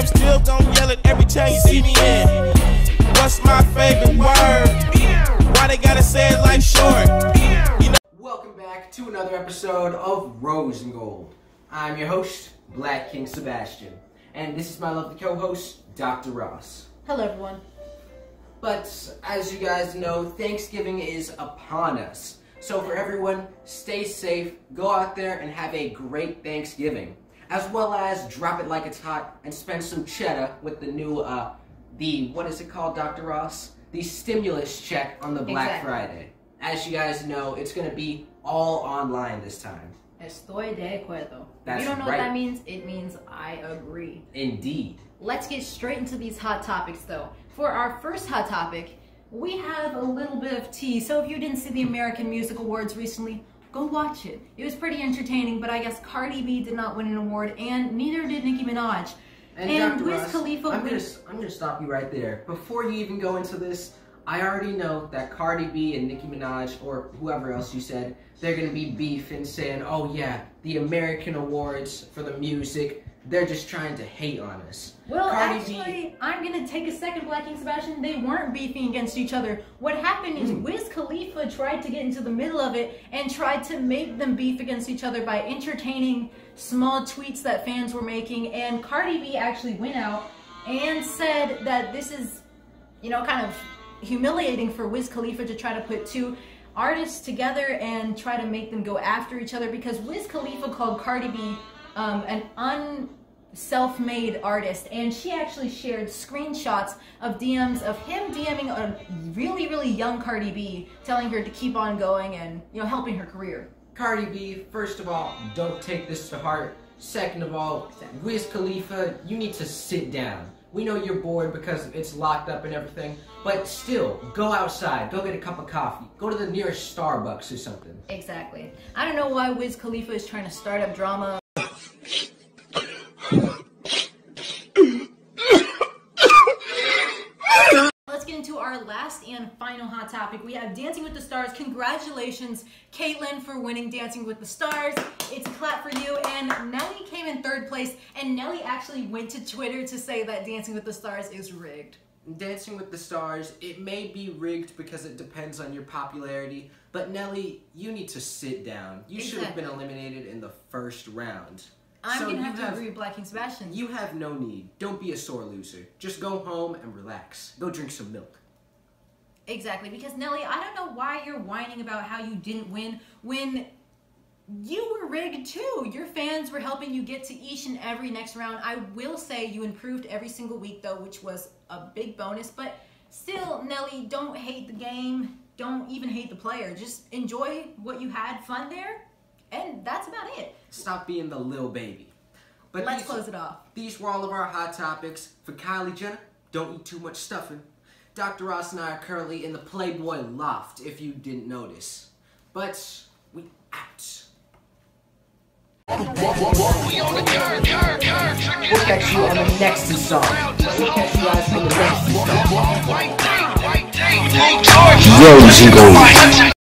you still gon' yell it every time you see me in. What's my favorite word? Why they gotta say it like short? You know. Welcome back to another episode of Rose and Gold. I'm your host, Black King Sebastian, and this is my lovely co-host, Dr. Ross. Hello, everyone. But as you guys know, Thanksgiving is upon us. So for everyone, stay safe, go out there and have a great Thanksgiving. As well as drop it like it's hot and spend some cheddar with the new, what is it called, Dr. Ross? The stimulus check on the Black Friday. As you guys know, it's going to be all online this time. Estoy de acuerdo. That's you don't know right. what that means? It means I agree. Indeed. Let's get straight into these hot topics, though. For our first hot topic, we have a little bit of tea. So if you didn't see the American Music Awards recently, go watch it. It was pretty entertaining, but I guess Cardi B did not win an award, and neither did Nicki Minaj. And Wiz Ross, Khalifa. I'm gonna stop you right there. Before you even go into this, I already know that Cardi B and Nicki Minaj, or whoever else you said, they're gonna be beefing, saying, "Oh yeah, the American Awards for the music, they're just trying to hate on us." Well, Cardi actually, I'm going to take a second, Black King Sebastian. They weren't beefing against each other. What happened is Wiz Khalifa tried to get into the middle of it and tried to make them beef against each other by entertaining small tweets that fans were making. And Cardi B actually went out and said that this is, kind of humiliating for Wiz Khalifa to try to put two artists together and try to make them go after each other, because Wiz Khalifa called Cardi B an self-made artist, and she actually shared screenshots of DMs of him DMing a really, really young Cardi B, telling her to keep on going and, helping her career. Cardi B, first of all, don't take this to heart. Second of all, Wiz Khalifa, you need to sit down. We know you're bored because it's locked up and everything, but still, go outside, go get a cup of coffee, go to the nearest Starbucks or something. Exactly. I don't know why Wiz Khalifa is trying to start up drama. Let's get into our last and final hot topic. We have Dancing with the Stars. Congratulations, Caitlyn, for winning Dancing with the Stars. It's a clap for you. And Nelly came in third place, and Nelly actually went to Twitter to say that Dancing with the Stars is rigged. Dancing with the Stars, it may be rigged because it depends on your popularity, but Nelly, you need to sit down. You should have been eliminated in the first round. I'm going to have to agree with Black King Sebastian. You have no need. Don't be a sore loser. Just go home and relax. Go drink some milk. Exactly, because Nelly, I don't know why you're whining about how you didn't win when you were rigged too. Your fans were helping you get to each and every next round. I will say you improved every single week though, which was a big bonus, but still, Nelly, don't hate the game. Don't even hate the player. Just enjoy what you had fun there. And that's about it. Stop being the little baby. But let's close it off. These were all of our hot topics. For Kylie Jenner, don't eat too much stuffing. Dr. Ross and I are currently in the Playboy loft, if you didn't notice. But we out. We'll catch you on the next song. We'll catch you guys on the next song. Rose and Gold.